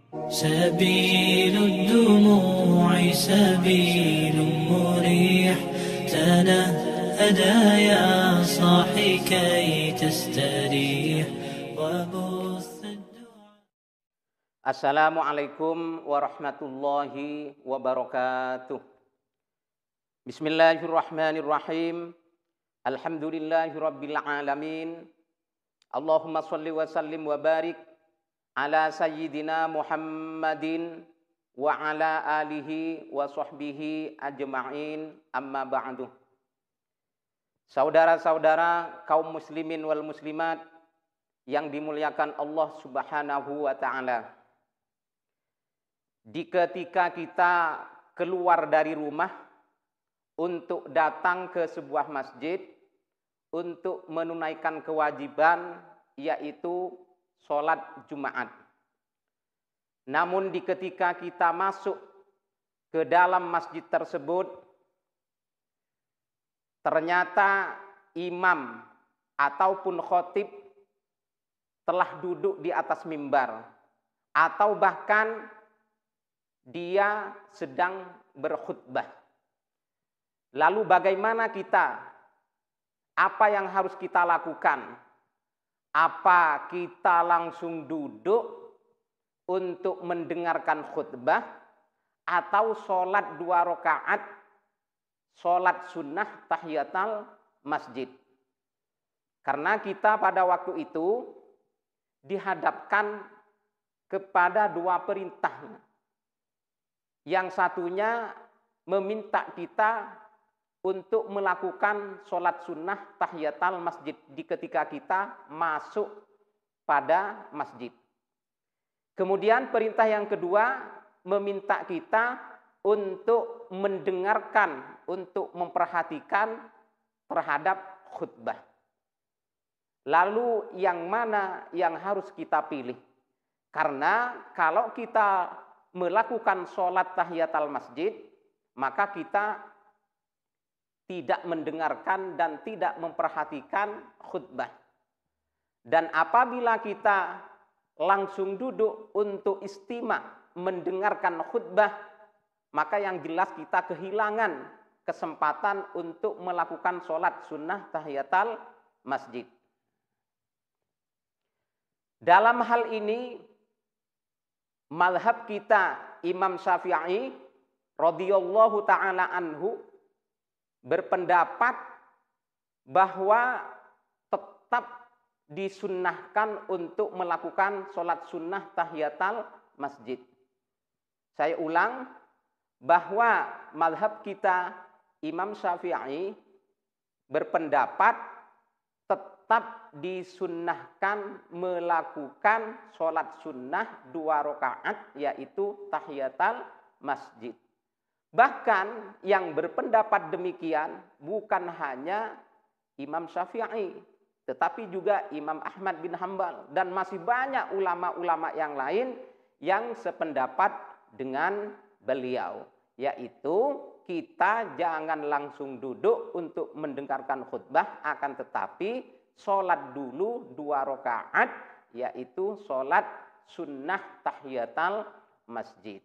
سبيل الدموع سبيل مريح تنهدى يا صاحي كي تستريح وبث الدعاء. Assalamualaikum warahmatullahi wabarakatuh. Bismillahirrahmanirrahim. Alhamdulillahi rabbil alamin. Allahumma salli wa sallim wa barik ala sayyidina Muhammadin wa ala alihi wa sahbihi ajma'in, amma ba'du. Saudara-saudara kaum muslimin wal muslimat yang dimuliakan Allah Subhanahu wa ta'ala. Di ketika kita keluar dari rumah untuk datang ke sebuah masjid untuk menunaikan kewajiban, yaitu sholat Jumat. Namun di ketika kita masuk ke dalam masjid tersebut, ternyata imam ataupun khotib telah duduk di atas mimbar, atau bahkan dia sedang berkhutbah. Lalu bagaimana kita? Apa yang harus kita lakukan? Apa kita langsung duduk untuk mendengarkan khutbah, atau sholat 2 rakaat, sholat sunnah tahiyatul masjid? Karena kita pada waktu itu dihadapkan kepada 2 perintah. Yang satunya meminta kita untuk melakukan sholat sunnah tahiyatul masjid di ketika kita masuk pada masjid. Kemudian perintah yang kedua meminta kita untuk mendengarkan, untuk memperhatikan terhadap khutbah. Lalu yang mana yang harus kita pilih? Karena kalau kita melakukan sholat tahiyatul masjid, maka kita tidak mendengarkan dan tidak memperhatikan khutbah. Dan apabila kita langsung duduk untuk istima mendengarkan khutbah, maka yang jelas kita kehilangan kesempatan untuk melakukan sholat sunnah tahiyatul masjid. Dalam hal ini, mazhab kita Imam Syafi'i radhiyallahu ta'ala anhu berpendapat bahwa tetap disunnahkan untuk melakukan sholat sunnah tahiyatul masjid. Saya ulang, bahwa mazhab kita Imam Syafi'i berpendapat tetap disunnahkan melakukan sholat sunnah 2 rakaat, yaitu tahiyatul masjid. Bahkan yang berpendapat demikian bukan hanya Imam Syafi'i, tetapi juga Imam Ahmad bin Hambal dan masih banyak ulama-ulama yang lain yang sependapat dengan beliau, yaitu kita jangan langsung duduk untuk mendengarkan khutbah, akan tetapi sholat dulu 2 rakaat, yaitu sholat sunnah tahiyatul masjid.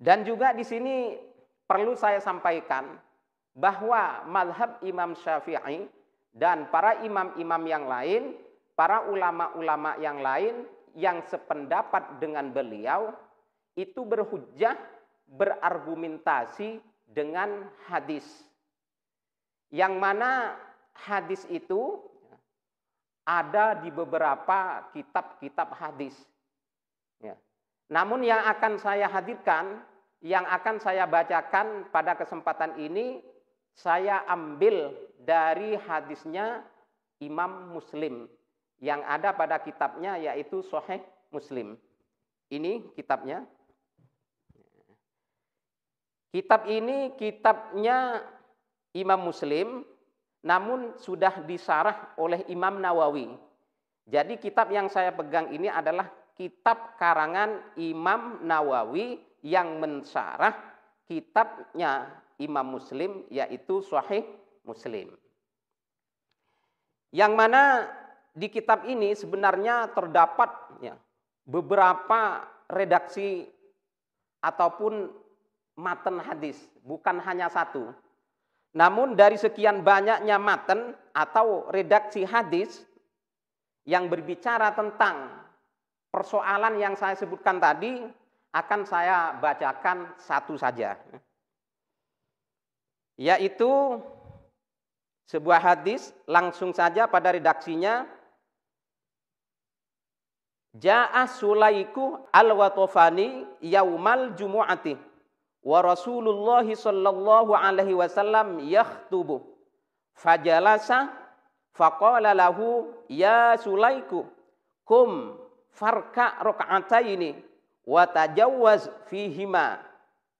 Dan juga di sini perlu saya sampaikan bahwa mazhab Imam Syafi'i dan para imam-imam yang lain, para ulama-ulama yang lain yang sependapat dengan beliau itu berhujjah, berargumentasi dengan hadis. Yang mana hadis itu ada di beberapa kitab-kitab hadis. Ya. Namun yang akan saya hadirkan, yang akan saya bacakan pada kesempatan ini, saya ambil dari hadisnya Imam Muslim yang ada pada kitabnya, yaitu Sahih Muslim. Ini kitabnya. Kitab ini kitabnya Imam Muslim, namun sudah disarah oleh Imam Nawawi. Jadi kitab yang saya pegang ini adalah kitab karangan Imam Nawawi yang mensarah kitabnya Imam Muslim, yaitu Sahih Muslim. Yang mana di kitab ini sebenarnya terdapat beberapa redaksi ataupun matan hadis, bukan hanya satu. Namun dari sekian banyaknya matan atau redaksi hadis yang berbicara tentang persoalan yang saya sebutkan tadi, akan saya bacakan satu saja. Yaitu sebuah hadis, langsung saja pada redaksinya. Ja'a Sulaiku al-Watofani yaumal jumu'ati wa Rasulullah sallallahu alaihi wasallam yakhtubu fajalasa faqala lahu ya Sulaiku kum farka raka'ataini wa tajawwaz fihima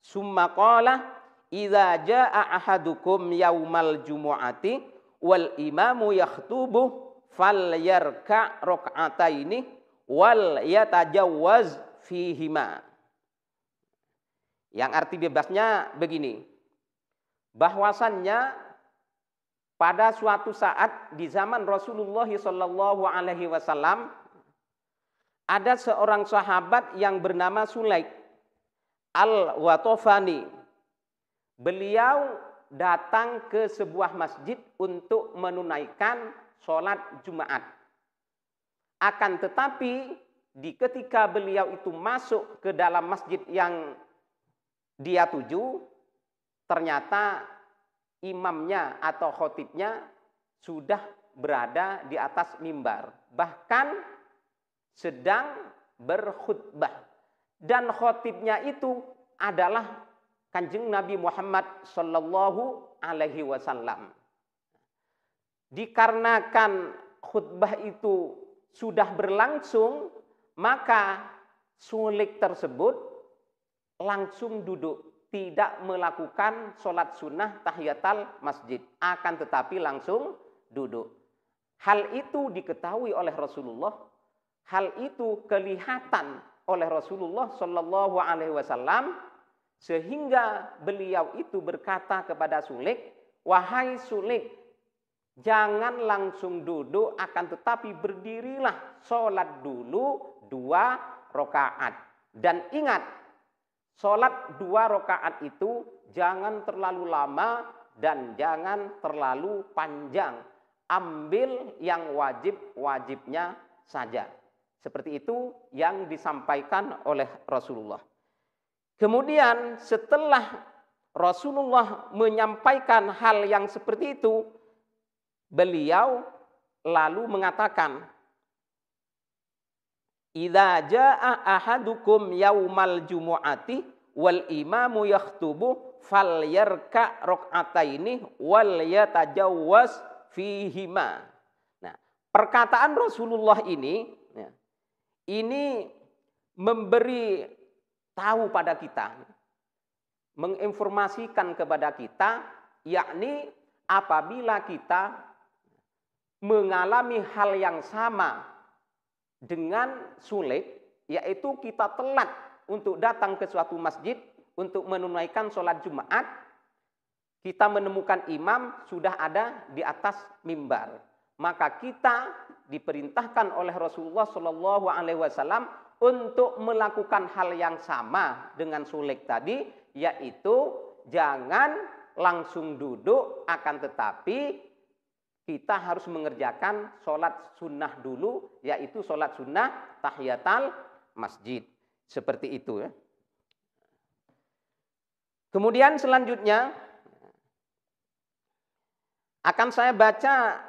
summa qala idza jaa ahadukum yaumal jumu'ati wal imamu yakhtubu falyarka raka'ataini wal yatajawwaz fihima. Yang arti bebasnya begini, bahwasannya pada suatu saat di zaman Rasulullah sallallahu alaihi wasallam ada seorang sahabat yang bernama Sulaik al-Watofani. Beliau datang ke sebuah masjid untuk menunaikan sholat Jumat. Akan tetapi ketika beliau itu masuk ke dalam masjid yang dia tuju, ternyata imamnya atau khotibnya sudah berada di atas mimbar, bahkan sedang berkhutbah. Dan khotibnya itu adalah Kanjeng Nabi Muhammad sallallahu alaihi wasallam. Dikarenakan khutbah itu sudah berlangsung, maka Sulaik tersebut langsung duduk, tidak melakukan sholat sunnah tahiyatul masjid, akan tetapi langsung duduk. Hal itu diketahui oleh Rasulullah, hal itu kelihatan oleh Rasulullah Shallallahu Alaihi Wasallam, sehingga beliau itu berkata kepada Sulaik, wahai Sulaik, jangan langsung duduk, akan tetapi berdirilah, sholat dulu 2 rakaat. Dan ingat, sholat 2 rakaat itu jangan terlalu lama dan jangan terlalu panjang. Ambil yang wajib-wajibnya saja. Seperti itu yang disampaikan oleh Rasulullah. Kemudian setelah Rasulullah menyampaikan hal yang seperti itu, beliau lalu mengatakan, idza jaa ahadukum yaumal jumu'ati wal imamu yakhtubu falyarka rak'ataini wal yatajawwaz fihima. Nah, perkataan Rasulullah ini memberi tahu pada kita, menginformasikan kepada kita, yakni apabila kita mengalami hal yang sama dengan Sulaik, yaitu kita telat untuk datang ke suatu masjid untuk menunaikan sholat Jumat, kita menemukan imam sudah ada di atas mimbar, maka kita diperintahkan oleh Rasulullah Shallallahu Alaihi Wasallam untuk melakukan hal yang sama dengan Sulaik tadi, yaitu jangan langsung duduk, akan tetapi kita harus mengerjakan sholat sunnah dulu, yaitu sholat sunnah tahiyatul masjid. Seperti itu ya. Kemudian selanjutnya akan saya baca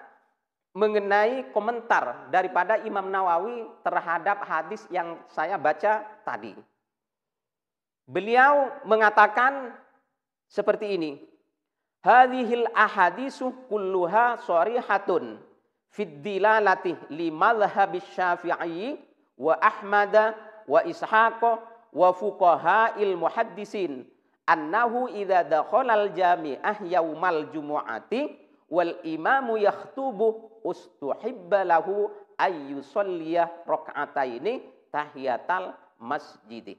mengenai komentar daripada Imam Nawawi terhadap hadis yang saya baca tadi. Beliau mengatakan seperti ini. Hadhil ahadisu kulluha sharihatun fid dilalati li madhhabis Syafi'i wa Ahmad wa Ishaq wa fuqaha'il muhaddisin annahu idza dakhalal jami'ah yaumal jumu'ati wal imamu yakhtubu ustuhibba lahu ay yusalliya rak'ataini tahiyatal masjid.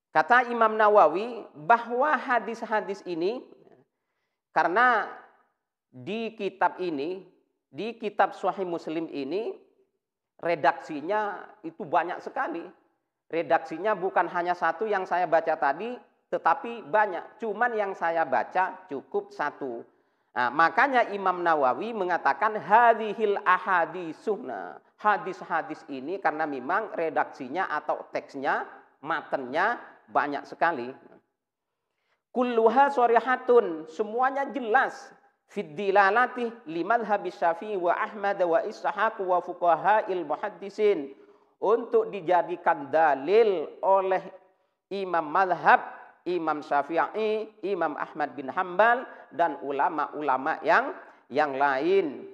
Kata Imam Nawawi bahwa hadis-hadis ini, karena di kitab ini, di kitab Sahih Muslim ini redaksinya itu banyak sekali. Redaksinya bukan hanya satu yang saya baca tadi, tetapi banyak. Cuman yang saya baca cukup satu. Nah, makanya Imam Nawawi mengatakan hadhil ahaditsuh. Hadis-hadis ini karena memang redaksinya atau teksnya, matanya banyak sekali. Kulluha sharihatun, semuanya jelas. Fid dilalati limadhhabi Syafi'i wa Ahmad wa Ishaq wa fuqaha'il muhaddisin, untuk dijadikan dalil oleh imam madhab, Imam Syafi'i, Imam Ahmad bin Hambal, dan ulama-ulama yang lain.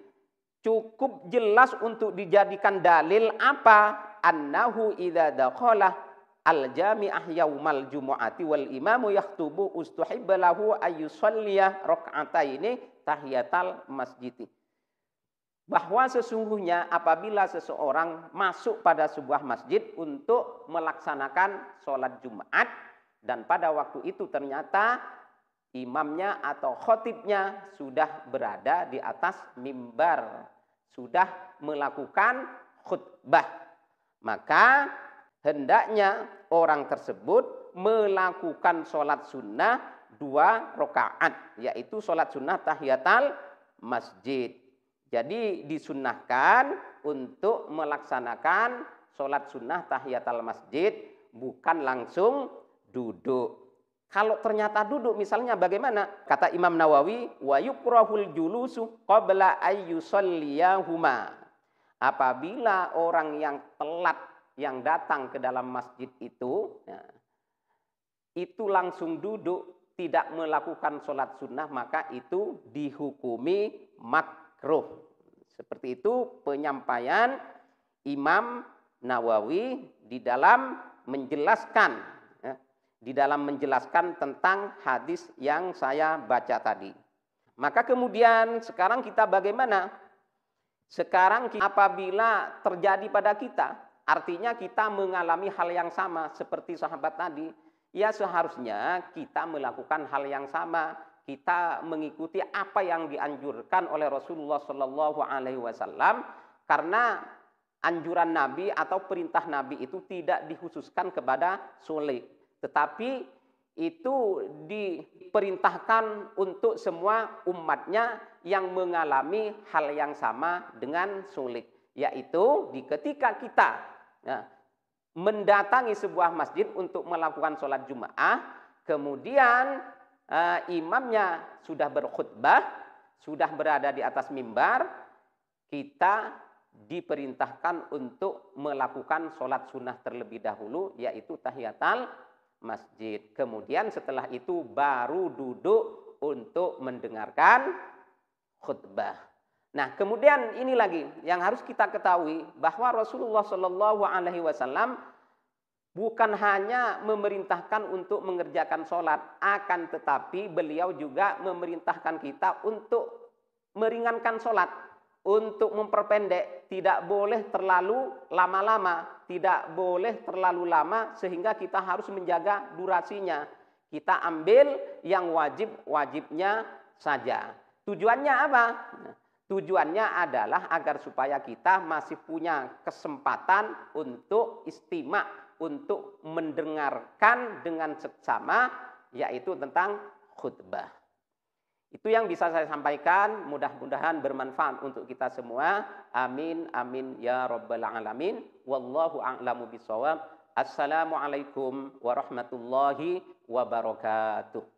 Cukup jelas untuk dijadikan dalil apa? Annahu idza dakhala al-jami'ah yaumal jumu'ati wal imamu yaktubu ustuhibba lahu ayyusalliya rak'ataini tahiyatal masjid. Bahwa sesungguhnya apabila seseorang masuk pada sebuah masjid untuk melaksanakan sholat Jumat, dan pada waktu itu ternyata imamnya atau khotibnya sudah berada di atas mimbar, sudah melakukan khutbah, maka hendaknya orang tersebut melakukan sholat sunnah 2 rakaat, yaitu sholat sunnah tahiyatul masjid. Jadi disunnahkan untuk melaksanakan sholat sunnah tahiyatul masjid, bukan langsung duduk. Kalau ternyata duduk misalnya bagaimana? Kata Imam Nawawi, wa yukrahul julusu qabla ayyusalliyahuma. Apabila orang yang telat yang datang ke dalam masjid itu, itu langsung duduk, tidak melakukan sholat sunnah, maka itu dihukumi makruh. Seperti itu penyampaian Imam Nawawi di dalam menjelaskan, tentang hadis yang saya baca tadi. Maka kemudian sekarang kita bagaimana? Sekarang apabila terjadi pada kita, artinya kita mengalami hal yang sama seperti sahabat tadi, ya seharusnya kita melakukan hal yang sama. Kita mengikuti apa yang dianjurkan oleh Rasulullah Shallallahu Alaihi Wasallam, karena anjuran Nabi atau perintah Nabi itu tidak dikhususkan kepada sulit, tetapi itu diperintahkan untuk semua umatnya yang mengalami hal yang sama dengan sulit, yaitu ketika kita mendatangi sebuah masjid untuk melakukan sholat Jumat, kemudian imamnya sudah berkhutbah, sudah berada di atas mimbar, kita diperintahkan untuk melakukan sholat sunnah terlebih dahulu, yaitu tahiyatul masjid. Kemudian setelah itu baru duduk untuk mendengarkan khutbah. Nah, kemudian ini lagi yang harus kita ketahui, bahwa Rasulullah Shallallahu Alaihi Wasallam bukan hanya memerintahkan untuk mengerjakan sholat, akan tetapi beliau juga memerintahkan kita untuk meringankan sholat, untuk memperpendek. Tidak boleh terlalu lama-lama, tidak boleh terlalu lama sehingga kita harus menjaga durasinya. Kita ambil yang wajib-wajibnya saja. Tujuannya apa? Tujuannya adalah agar supaya kita masih punya kesempatan untuk istimak, untuk mendengarkan dengan seksama, yaitu tentang khutbah. Itu yang bisa saya sampaikan, mudah-mudahan bermanfaat untuk kita semua. Amin, amin ya rabbal alamin. Wallahu a'lamu bishawab. Assalamualaikum warahmatullahi wabarakatuh.